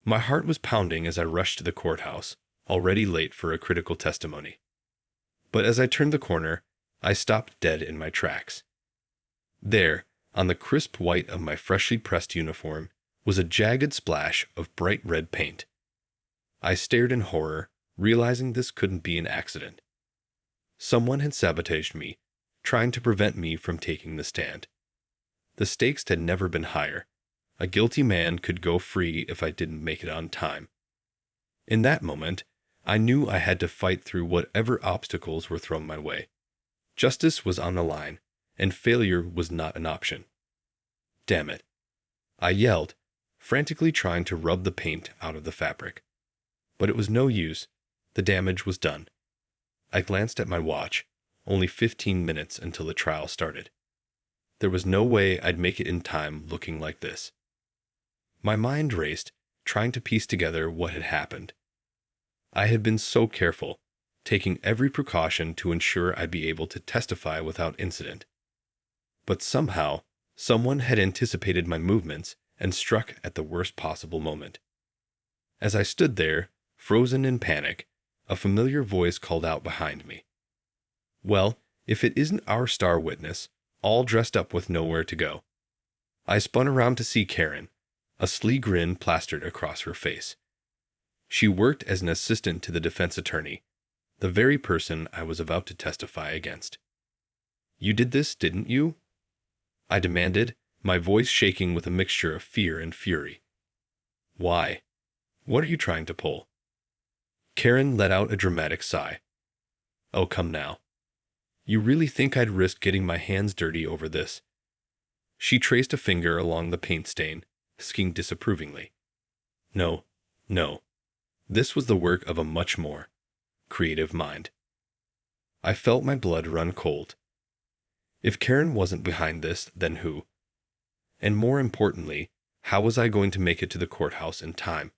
My heart was pounding as I rushed to the courthouse, already late for a critical testimony. But as I turned the corner, I stopped dead in my tracks. There, on the crisp white of my freshly pressed uniform, was a jagged splash of bright red paint. I stared in horror, realizing this couldn't be an accident. Someone had sabotaged me, trying to prevent me from taking the stand. The stakes had never been higher. A guilty man could go free if I didn't make it on time. In that moment, I knew I had to fight through whatever obstacles were thrown my way. Justice was on the line, and failure was not an option. Damn it. I yelled, frantically trying to rub the paint out of the fabric. But it was no use. The damage was done. I glanced at my watch, only 15 minutes until the trial started. There was no way I'd make it in time looking like this. My mind raced, trying to piece together what had happened. I had been so careful, taking every precaution to ensure I'd be able to testify without incident. But somehow, someone had anticipated my movements and struck at the worst possible moment. As I stood there, frozen in panic, a familiar voice called out behind me. Well, if it isn't our star witness, all dressed up with nowhere to go. I spun around to see Karen, a sly grin plastered across her face. She worked as an assistant to the defense attorney, the very person I was about to testify against. "You did this, didn't you?" I demanded, my voice shaking with a mixture of fear and fury. "Why? What are you trying to pull?" Karen let out a dramatic sigh. "Oh, come now. You really think I'd risk getting my hands dirty over this?" She traced a finger along the paint stain, hissing disapprovingly. No. This was the work of a much more creative mind. I felt my blood run cold. If Karen wasn't behind this, then who? And more importantly, how was I going to make it to the courthouse in time?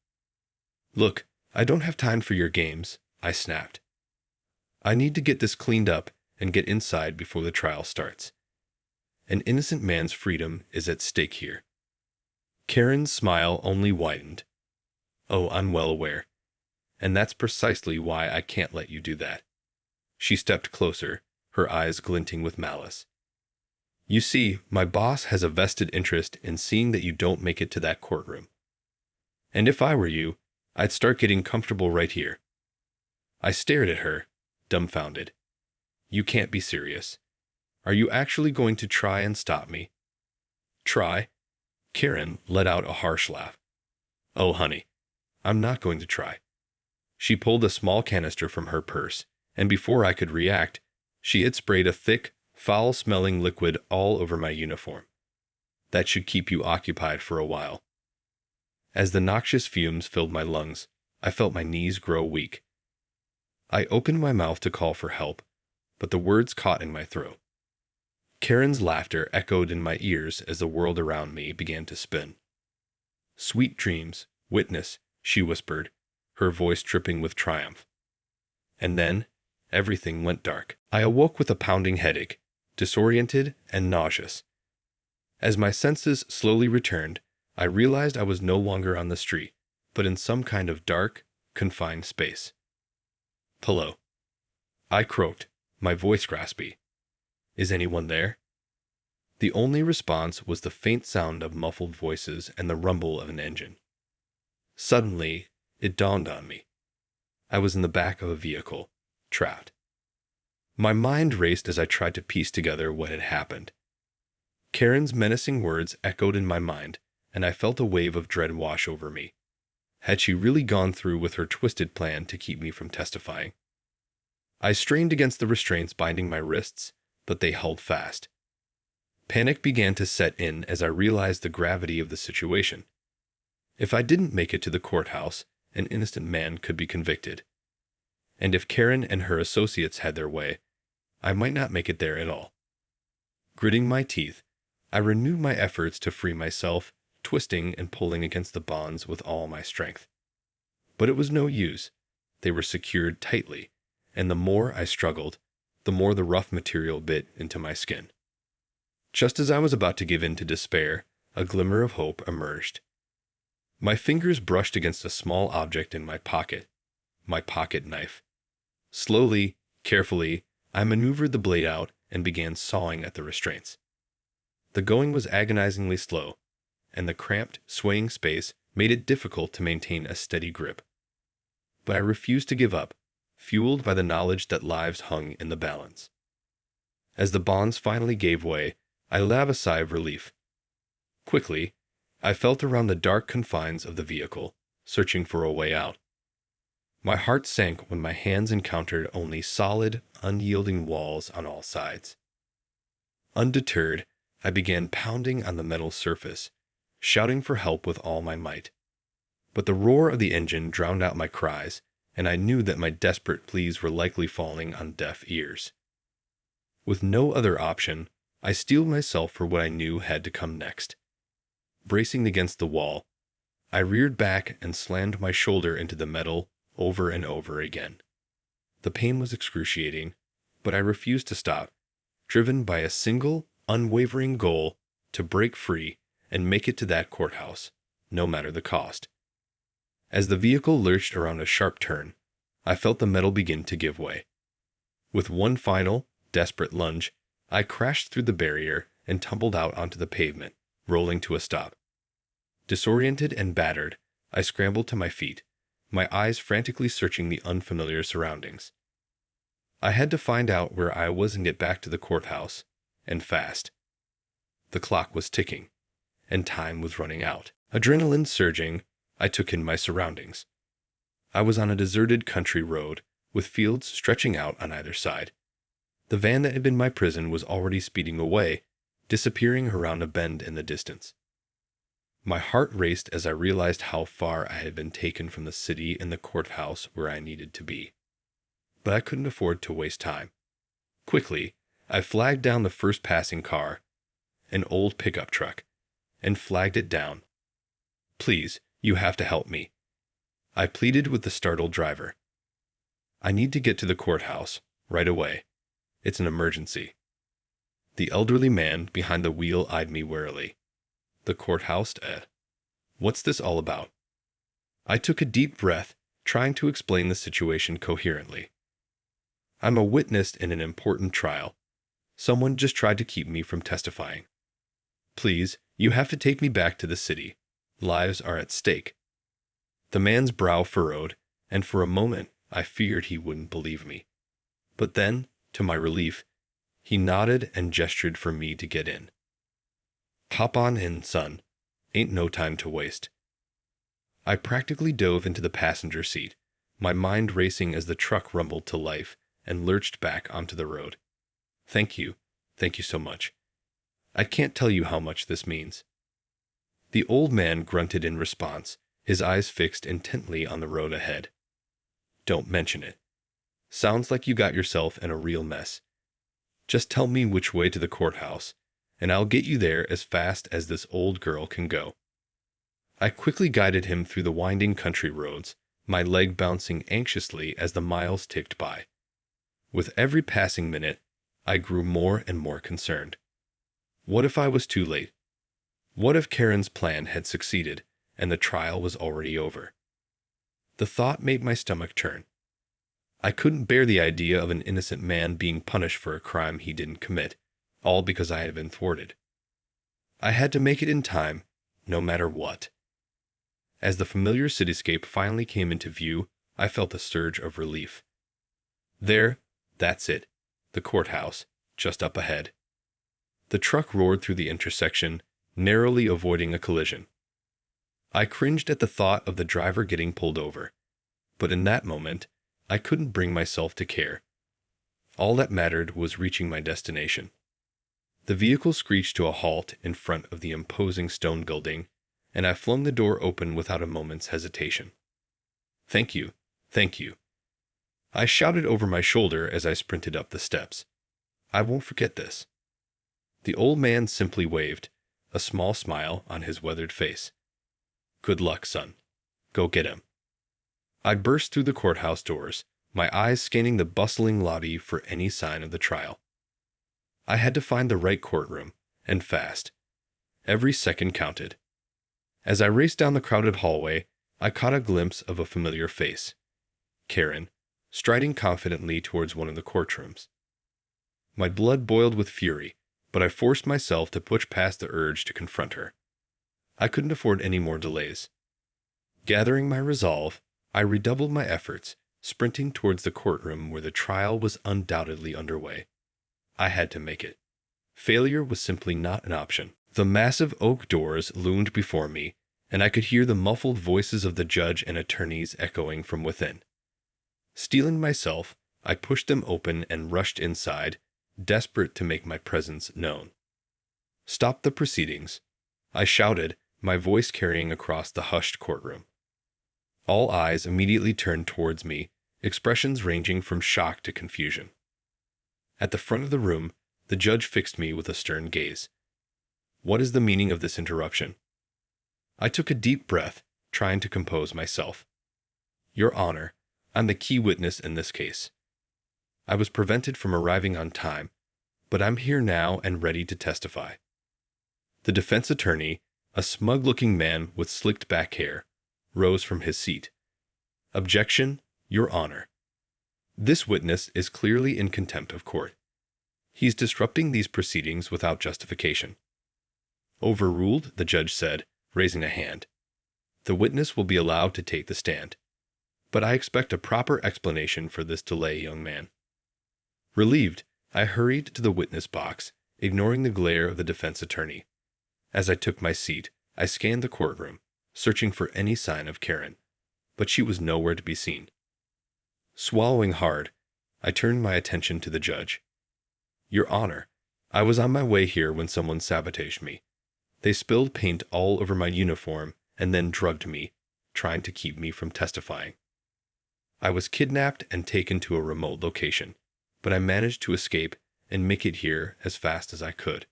"Look, I don't have time for your games," I snapped. "I need to get this cleaned up and get inside before the trial starts. An innocent man's freedom is at stake here." Karen's smile only widened. "Oh, I'm well aware. And that's precisely why I can't let you do that." She stepped closer, her eyes glinting with malice. "You see, my boss has a vested interest in seeing that you don't make it to that courtroom. And if I were you, I'd start getting comfortable right here." I stared at her, dumbfounded. "You can't be serious. Are you actually going to try and stop me?" "Try?" Karen let out a harsh laugh. "Oh, honey, I'm not going to try." She pulled a small canister from her purse, and before I could react, she had sprayed a thick, foul-smelling liquid all over my uniform. "That should keep you occupied for a while." As the noxious fumes filled my lungs, I felt my knees grow weak. I opened my mouth to call for help, but the words caught in my throat. Karen's laughter echoed in my ears as the world around me began to spin. "Sweet dreams, witness," she whispered, her voice dripping with triumph. And then, everything went dark. I awoke with a pounding headache, disoriented and nauseous. As my senses slowly returned, I realized I was no longer on the street, but in some kind of dark, confined space. "Hello," I croaked, my voice raspy. "Is anyone there?" The only response was the faint sound of muffled voices and the rumble of an engine. Suddenly, it dawned on me. I was in the back of a vehicle, trapped. My mind raced as I tried to piece together what had happened. Karen's menacing words echoed in my mind, and I felt a wave of dread wash over me. Had she really gone through with her twisted plan to keep me from testifying? I strained against the restraints binding my wrists, but they held fast. Panic began to set in as I realized the gravity of the situation. If I didn't make it to the courthouse, an innocent man could be convicted. And if Karen and her associates had their way, I might not make it there at all. Gritting my teeth, I renewed my efforts to free myself, twisting and pulling against the bonds with all my strength. But it was no use. They were secured tightly, and the more I struggled, the more the rough material bit into my skin. Just as I was about to give in to despair, a glimmer of hope emerged. My fingers brushed against a small object in my pocket knife. Slowly, carefully, I maneuvered the blade out and began sawing at the restraints. The going was agonizingly slow, and the cramped, swaying space made it difficult to maintain a steady grip. But I refused to give up, fueled by the knowledge that lives hung in the balance. As the bonds finally gave way, I let out a sigh of relief. Quickly, I felt around the dark confines of the vehicle, searching for a way out. My heart sank when my hands encountered only solid, unyielding walls on all sides. Undeterred, I began pounding on the metal surface, shouting for help with all my might. But the roar of the engine drowned out my cries, and I knew that my desperate pleas were likely falling on deaf ears. With no other option, I steeled myself for what I knew had to come next. Bracing against the wall, I reared back and slammed my shoulder into the metal over and over again. The pain was excruciating, but I refused to stop, driven by a single, unwavering goal to break free and make it to that courthouse, no matter the cost. As the vehicle lurched around a sharp turn, I felt the metal begin to give way. With one final, desperate lunge, I crashed through the barrier and tumbled out onto the pavement, rolling to a stop. Disoriented and battered, I scrambled to my feet, my eyes frantically searching the unfamiliar surroundings. I had to find out where I was and get back to the courthouse, and fast. The clock was ticking, and time was running out. Adrenaline surging, I took in my surroundings. I was on a deserted country road, with fields stretching out on either side. The van that had been my prison was already speeding away, disappearing around a bend in the distance. My heart raced as I realized how far I had been taken from the city and the courthouse where I needed to be. But I couldn't afford to waste time. Quickly, I flagged down the first passing car, an old pickup truck, and flagged it down. "Please, you have to help me," I pleaded with the startled driver. "I need to get to the courthouse, right away. It's an emergency." The elderly man behind the wheel eyed me warily. "The courthouse, Ed? What's this all about?" I took a deep breath, trying to explain the situation coherently. "I'm a witness in an important trial. Someone just tried to keep me from testifying. Please, you have to take me back to the city. Lives are at stake." The man's brow furrowed, and for a moment I feared he wouldn't believe me. But then, to my relief, he nodded and gestured for me to get in. "Hop on in, son. Ain't no time to waste." I practically dove into the passenger seat, my mind racing as the truck rumbled to life and lurched back onto the road. Thank you so much. I can't tell you how much this means." The old man grunted in response, his eyes fixed intently on the road ahead. "Don't mention it. Sounds like you got yourself in a real mess. Just tell me which way to the courthouse, and I'll get you there as fast as this old girl can go." I quickly guided him through the winding country roads, my leg bouncing anxiously as the miles ticked by. With every passing minute, I grew more and more concerned. What if I was too late? What if Karen's plan had succeeded and the trial was already over? The thought made my stomach turn. I couldn't bear the idea of an innocent man being punished for a crime he didn't commit, all because I had been thwarted. I had to make it in time, no matter what. As the familiar cityscape finally came into view, I felt a surge of relief. That's it, the courthouse, just up ahead. The truck roared through the intersection, narrowly avoiding a collision. I cringed at the thought of the driver getting pulled over, but in that moment, I couldn't bring myself to care. All that mattered was reaching my destination. The vehicle screeched to a halt in front of the imposing stone building, and I flung the door open without a moment's hesitation. Thank you. I shouted over my shoulder as I sprinted up the steps. "I won't forget this." The old man simply waved, a small smile on his weathered face. "Good luck, son. Go get him." I burst through the courthouse doors, my eyes scanning the bustling lobby for any sign of the trial. I had to find the right courtroom, and fast. Every second counted. As I raced down the crowded hallway, I caught a glimpse of a familiar face. Karen, striding confidently towards one of the courtrooms. My blood boiled with fury, but I forced myself to push past the urge to confront her. I couldn't afford any more delays. Gathering my resolve, I redoubled my efforts, sprinting towards the courtroom where the trial was undoubtedly underway. I had to make it. Failure was simply not an option. The massive oak doors loomed before me, and I could hear the muffled voices of the judge and attorneys echoing from within. Steeling myself, I pushed them open and rushed inside, desperate to make my presence known. "Stop the proceedings," I shouted, my voice carrying across the hushed courtroom. All eyes immediately turned towards me, expressions ranging from shock to confusion. At the front of the room, the judge fixed me with a stern gaze. "What is the meaning of this interruption?" I took a deep breath, trying to compose myself. "Your Honor, I'm the key witness in this case. I was prevented from arriving on time, but I'm here now and ready to testify." The defense attorney, a smug-looking man with slicked back hair, rose from his seat. "Objection, Your Honor. This witness is clearly in contempt of court. He's disrupting these proceedings without justification." "Overruled," the judge said, raising a hand. "The witness will be allowed to take the stand. But I expect a proper explanation for this delay, young man." Relieved, I hurried to the witness box, ignoring the glare of the defense attorney. As I took my seat, I scanned the courtroom, searching for any sign of Karen, but she was nowhere to be seen. Swallowing hard, I turned my attention to the judge. "Your Honor, I was on my way here when someone sabotaged me. They spilled paint all over my uniform and then drugged me, trying to keep me from testifying. I was kidnapped and taken to a remote location, but I managed to escape and make it here as fast as I could."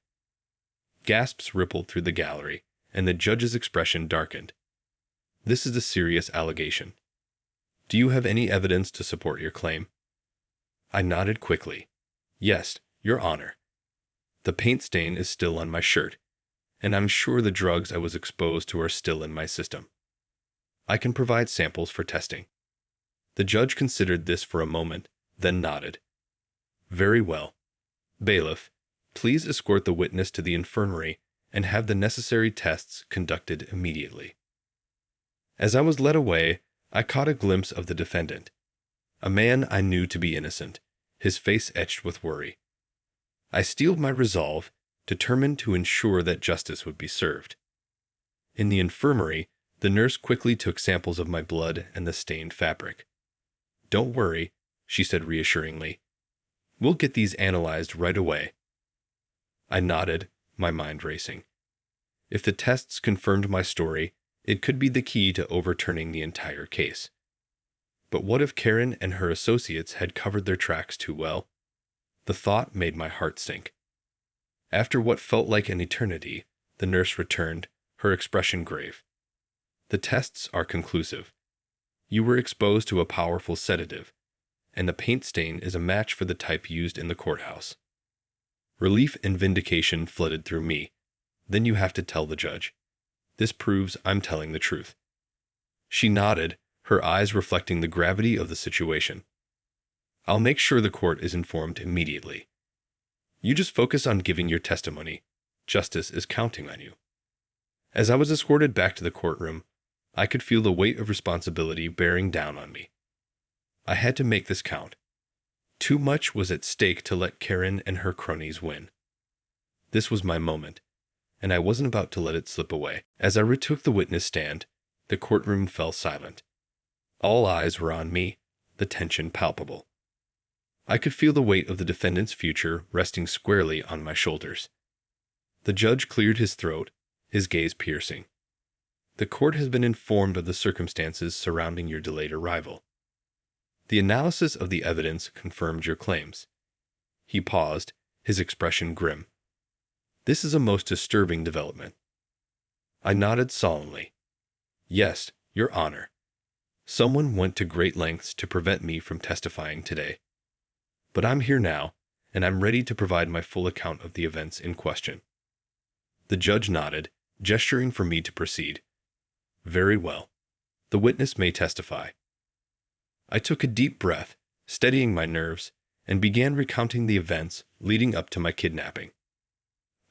Gasps rippled through the gallery, and the judge's expression darkened. "This is a serious allegation. Do you have any evidence to support your claim?" I nodded quickly. "Yes, Your Honor. The paint stain is still on my shirt, and I'm sure the drugs I was exposed to are still in my system. I can provide samples for testing." The judge considered this for a moment, then nodded. "Very well. Bailiff, please escort the witness to the infirmary and have the necessary tests conducted immediately." As I was led away, I caught a glimpse of the defendant, a man I knew to be innocent, his face etched with worry. I steeled my resolve, determined to ensure that justice would be served. In the infirmary, the nurse quickly took samples of my blood and the stained fabric. "Don't worry," she said reassuringly. "We'll get these analyzed right away." I nodded, my mind racing. If the tests confirmed my story, it could be the key to overturning the entire case. But what if Karen and her associates had covered their tracks too well? The thought made my heart sink. After what felt like an eternity, the nurse returned, her expression grave. "The tests are conclusive. You were exposed to a powerful sedative, and the paint stain is a match for the type used in the courthouse." Relief and vindication flooded through me. "Then you have to tell the judge. This proves I'm telling the truth." She nodded, her eyes reflecting the gravity of the situation. "I'll make sure the court is informed immediately. You just focus on giving your testimony. Justice is counting on you." As I was escorted back to the courtroom, I could feel the weight of responsibility bearing down on me. I had to make this count. Too much was at stake to let Karen and her cronies win. This was my moment, and I wasn't about to let it slip away. As I retook the witness stand, the courtroom fell silent. All eyes were on me, the tension palpable. I could feel the weight of the defendant's future resting squarely on my shoulders. The judge cleared his throat, his gaze piercing. "The court has been informed of the circumstances surrounding your delayed arrival. The analysis of the evidence confirmed your claims." He paused, his expression grim. "This is a most disturbing development." I nodded solemnly. "Yes, Your Honor. Someone went to great lengths to prevent me from testifying today. But I'm here now, and I'm ready to provide my full account of the events in question." The judge nodded, gesturing for me to proceed, Very well. The witness may testify. I took a deep breath, steadying my nerves, and began recounting the events leading up to my kidnapping.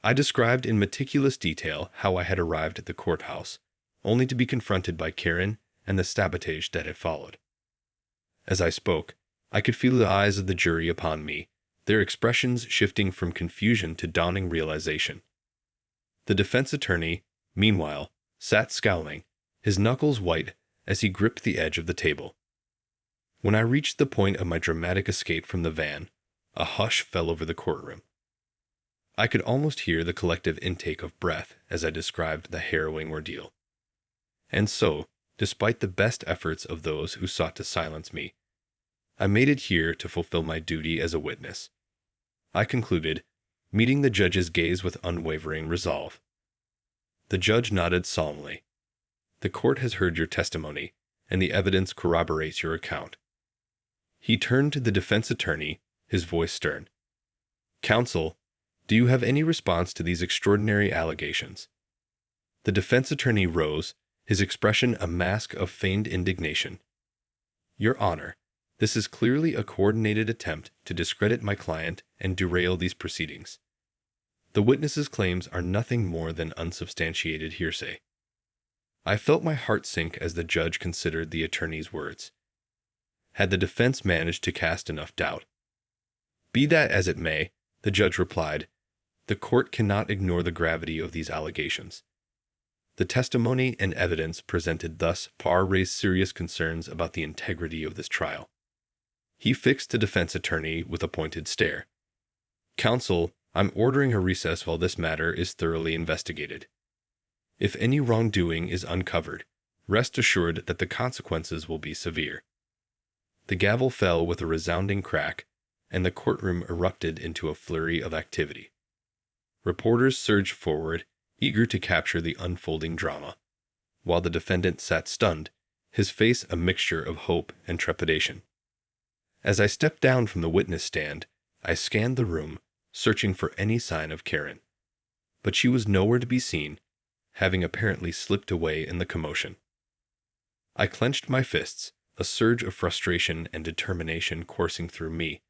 I described in meticulous detail how I had arrived at the courthouse, only to be confronted by Karen and the sabotage that had followed. As I spoke, I could feel the eyes of the jury upon me, their expressions shifting from confusion to dawning realization. The defense attorney, meanwhile, sat scowling, his knuckles white as he gripped the edge of the table. When I reached the point of my dramatic escape from the van, a hush fell over the courtroom. I could almost hear the collective intake of breath as I described the harrowing ordeal. And so, despite the best efforts of those who sought to silence me, I made it here to fulfill my duty as a witness. I concluded, meeting the judge's gaze with unwavering resolve. The judge nodded solemnly. The court has heard your testimony, and the evidence corroborates your account. He turned to the defense attorney, his voice stern. Counsel, do you have any response to these extraordinary allegations? The defense attorney rose, his expression a mask of feigned indignation. Your Honor, this is clearly a coordinated attempt to discredit my client and derail these proceedings. The witness's claims are nothing more than unsubstantiated hearsay. I felt my heart sink as the judge considered the attorney's words. Had the defense managed to cast enough doubt? Be that as it may, the judge replied, the court cannot ignore the gravity of these allegations. The testimony and evidence presented thus far raised serious concerns about the integrity of this trial. He fixed the defense attorney with a pointed stare. Counsel, I'm ordering a recess while this matter is thoroughly investigated. If any wrongdoing is uncovered, rest assured that the consequences will be severe. The gavel fell with a resounding crack, and the courtroom erupted into a flurry of activity. Reporters surged forward, eager to capture the unfolding drama, while the defendant sat stunned, his face a mixture of hope and trepidation. As I stepped down from the witness stand, I scanned the room, searching for any sign of Karen. But she was nowhere to be seen, having apparently slipped away in the commotion. I clenched my fists, a surge of frustration and determination coursing through me.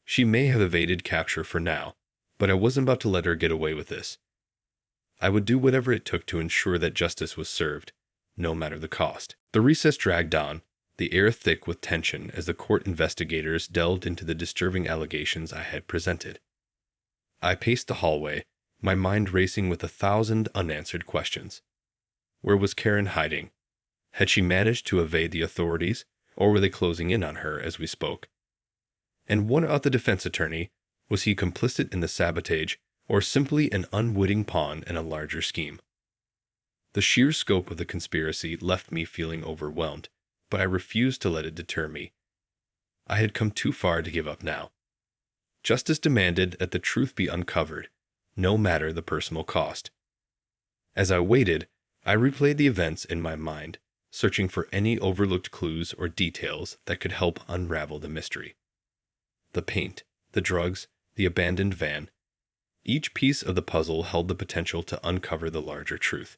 She may have evaded capture for now, but I wasn't about to let her get away with this. I would do whatever it took to ensure that justice was served, no matter the cost. The recess dragged on, the air thick with tension as the court investigators delved into the disturbing allegations I had presented. I paced the hallway, my mind racing with 1,000 unanswered questions. Where was Karen hiding? Had she managed to evade the authorities, or were they closing in on her as we spoke? And what about the defense attorney? Was he complicit in the sabotage, or simply an unwitting pawn in a larger scheme? The sheer scope of the conspiracy left me feeling overwhelmed, but I refused to let it deter me. I had come too far to give up now. Justice demanded that the truth be uncovered, no matter the personal cost. As I waited, I replayed the events in my mind, searching for any overlooked clues or details that could help unravel the mystery. The paint, the drugs, the abandoned van. Each piece of the puzzle held the potential to uncover the larger truth.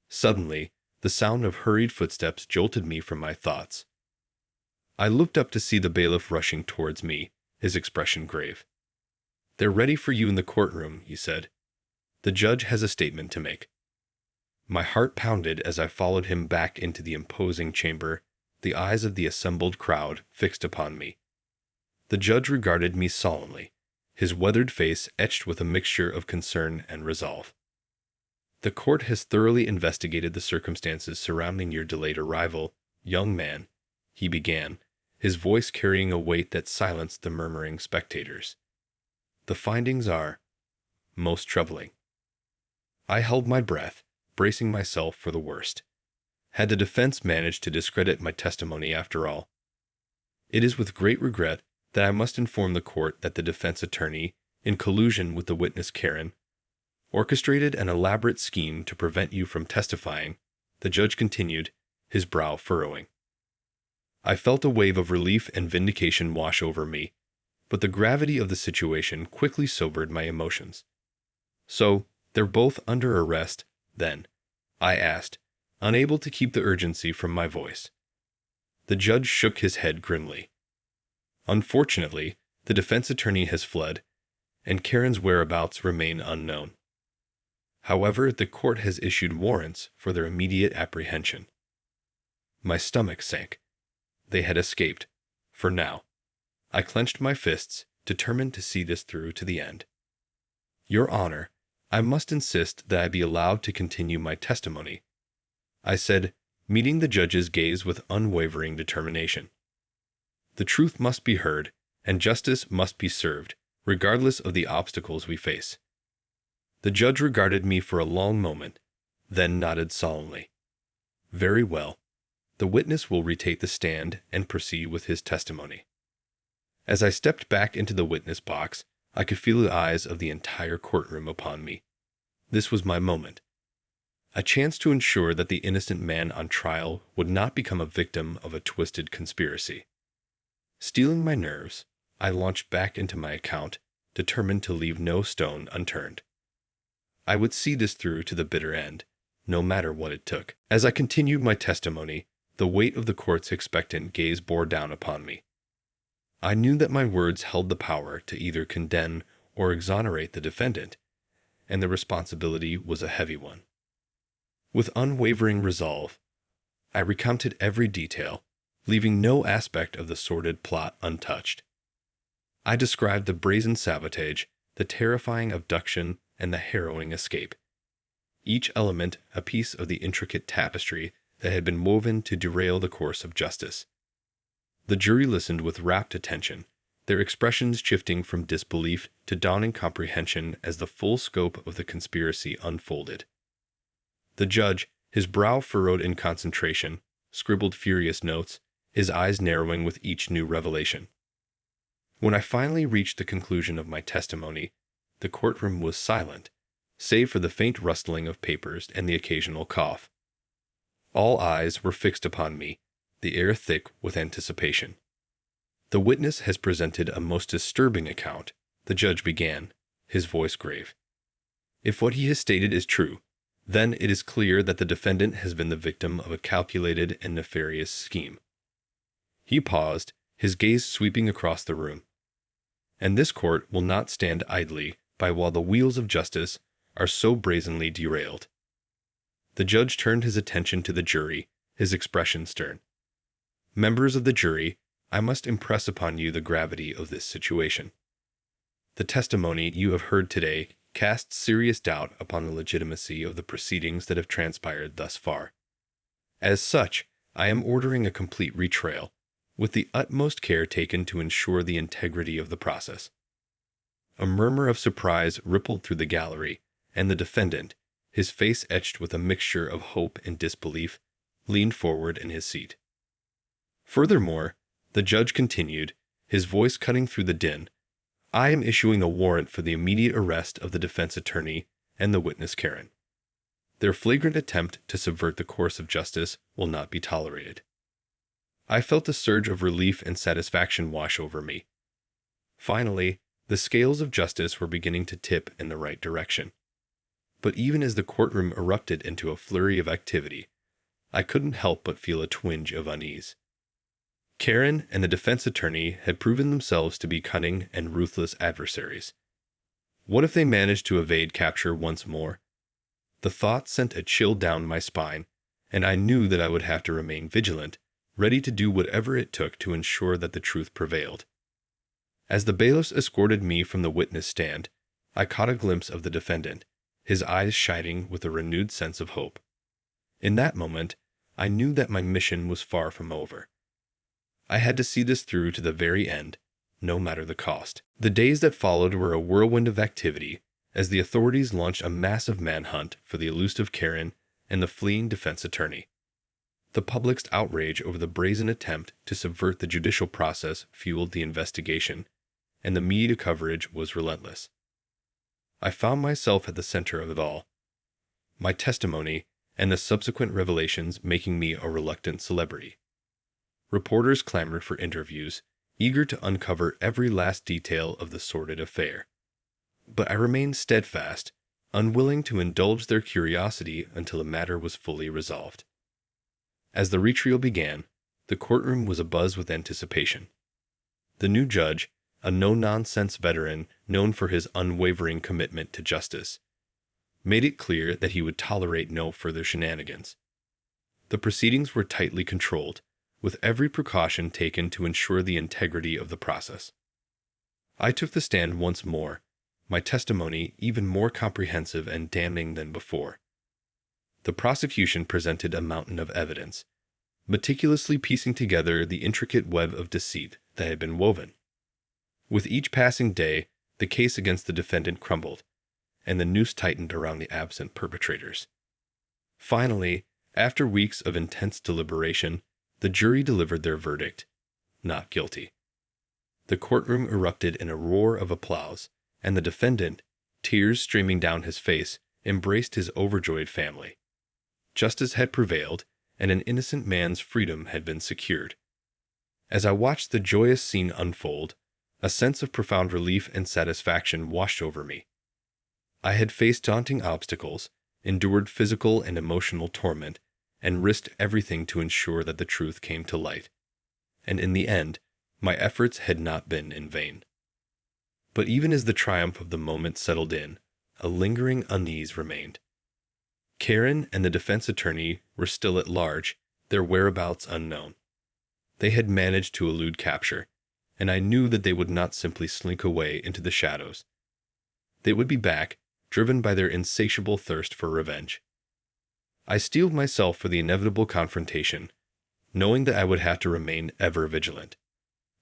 Suddenly, the sound of hurried footsteps jolted me from my thoughts. I looked up to see the bailiff rushing towards me, his expression grave. They're ready for you in the courtroom, he said. The judge has a statement to make. My heart pounded as I followed him back into the imposing chamber, the eyes of the assembled crowd fixed upon me. The judge regarded me solemnly, his weathered face etched with a mixture of concern and resolve. The court has thoroughly investigated the circumstances surrounding your delayed arrival, young man, he began, his voice carrying a weight that silenced the murmuring spectators. The findings are most troubling. I held my breath, bracing myself for the worst. Had the defense managed to discredit my testimony after all? It is with great regret that I must inform the court that the defense attorney, in collusion with the witness Karen, orchestrated an elaborate scheme to prevent you from testifying, the judge continued, his brow furrowing. I felt a wave of relief and vindication wash over me, but the gravity of the situation quickly sobered my emotions. So, they're both under arrest, then? I asked, unable to keep the urgency from my voice. The judge shook his head grimly. Unfortunately, the defense attorney has fled, and Karen's whereabouts remain unknown. However, the court has issued warrants for their immediate apprehension. My stomach sank. They had escaped, for now. I clenched my fists, determined to see this through to the end. Your Honor, I must insist that I be allowed to continue my testimony, I said, meeting the judge's gaze with unwavering determination. The truth must be heard, and justice must be served, regardless of the obstacles we face. The judge regarded me for a long moment, then nodded solemnly. Very well. The witness will retake the stand and proceed with his testimony. As I stepped back into the witness box, I could feel the eyes of the entire courtroom upon me. This was my moment. A chance to ensure that the innocent man on trial would not become a victim of a twisted conspiracy. Steeling my nerves, I launched back into my account, determined to leave no stone unturned. I would see this through to the bitter end, no matter what it took. As I continued my testimony, the weight of the court's expectant gaze bore down upon me. I knew that my words held the power to either condemn or exonerate the defendant, and the responsibility was a heavy one. With unwavering resolve, I recounted every detail, leaving no aspect of the sordid plot untouched. I described the brazen sabotage, the terrifying abduction, and the harrowing escape. Each element a piece of the intricate tapestry that had been woven to derail the course of justice. The jury listened with rapt attention, their expressions shifting from disbelief to dawning comprehension as the full scope of the conspiracy unfolded. The judge, his brow furrowed in concentration, scribbled furious notes, his eyes narrowing with each new revelation. When I finally reached the conclusion of my testimony, the courtroom was silent, save for the faint rustling of papers and the occasional cough. All eyes were fixed upon me, the air thick with anticipation. The witness has presented a most disturbing account, the judge began, his voice grave. If what he has stated is true, then it is clear that the defendant has been the victim of a calculated and nefarious scheme. He paused, his gaze sweeping across the room. And this court will not stand idly by while the wheels of justice are so brazenly derailed. The judge turned his attention to the jury, his expression stern. Members of the jury, I must impress upon you the gravity of this situation. The testimony you have heard today casts serious doubt upon the legitimacy of the proceedings that have transpired thus far. As such, I am ordering a complete retrial, with the utmost care taken to ensure the integrity of the process. A murmur of surprise rippled through the gallery, and the defendant, his face etched with a mixture of hope and disbelief, leaned forward in his seat. Furthermore, the judge continued, his voice cutting through the din, I am issuing a warrant for the immediate arrest of the defense attorney and the witness Karen. Their flagrant attempt to subvert the course of justice will not be tolerated. I felt a surge of relief and satisfaction wash over me. Finally, the scales of justice were beginning to tip in the right direction. But even as the courtroom erupted into a flurry of activity, I couldn't help but feel a twinge of unease. Karen and the defense attorney had proven themselves to be cunning and ruthless adversaries. What if they managed to evade capture once more? The thought sent a chill down my spine, and I knew that I would have to remain vigilant, ready to do whatever it took to ensure that the truth prevailed. As the bailiffs escorted me from the witness stand, I caught a glimpse of the defendant, his eyes shining with a renewed sense of hope. In that moment, I knew that my mission was far from over. I had to see this through to the very end, no matter the cost. The days that followed were a whirlwind of activity, as the authorities launched a massive manhunt for the elusive Karen and the fleeing defense attorney. The public's outrage over the brazen attempt to subvert the judicial process fueled the investigation, and the media coverage was relentless. I found myself at the center of it all, my testimony and the subsequent revelations making me a reluctant celebrity. Reporters clamored for interviews, eager to uncover every last detail of the sordid affair. But I remained steadfast, unwilling to indulge their curiosity until the matter was fully resolved. As the retrial began, the courtroom was abuzz with anticipation. The new judge, a no-nonsense veteran known for his unwavering commitment to justice, made it clear that he would tolerate no further shenanigans. The proceedings were tightly controlled, with every precaution taken to ensure the integrity of the process. I took the stand once more, my testimony even more comprehensive and damning than before. The prosecution presented a mountain of evidence, meticulously piecing together the intricate web of deceit that had been woven. With each passing day, the case against the defendant crumbled, and the noose tightened around the absent perpetrators. Finally, after weeks of intense deliberation, the jury delivered their verdict: not guilty. The courtroom erupted in a roar of applause, and the defendant, tears streaming down his face, embraced his overjoyed family. Justice had prevailed, and an innocent man's freedom had been secured. As I watched the joyous scene unfold, a sense of profound relief and satisfaction washed over me. I had faced daunting obstacles, endured physical and emotional torment, and risked everything to ensure that the truth came to light. And in the end, my efforts had not been in vain. But even as the triumph of the moment settled in, a lingering unease remained. Karen and the defense attorney were still at large, their whereabouts unknown. They had managed to elude capture, and I knew that they would not simply slink away into the shadows. They would be back, driven by their insatiable thirst for revenge. I steeled myself for the inevitable confrontation, knowing that I would have to remain ever vigilant.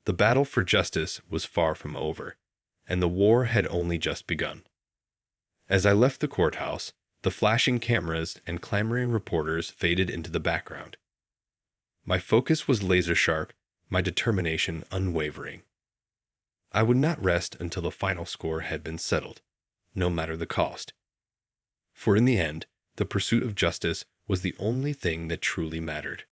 The battle for justice was far from over, and the war had only just begun. As I left the courthouse, the flashing cameras and clamoring reporters faded into the background. My focus was laser-sharp, my determination unwavering. I would not rest until the final score had been settled, no matter the cost. For in the end, the pursuit of justice was the only thing that truly mattered.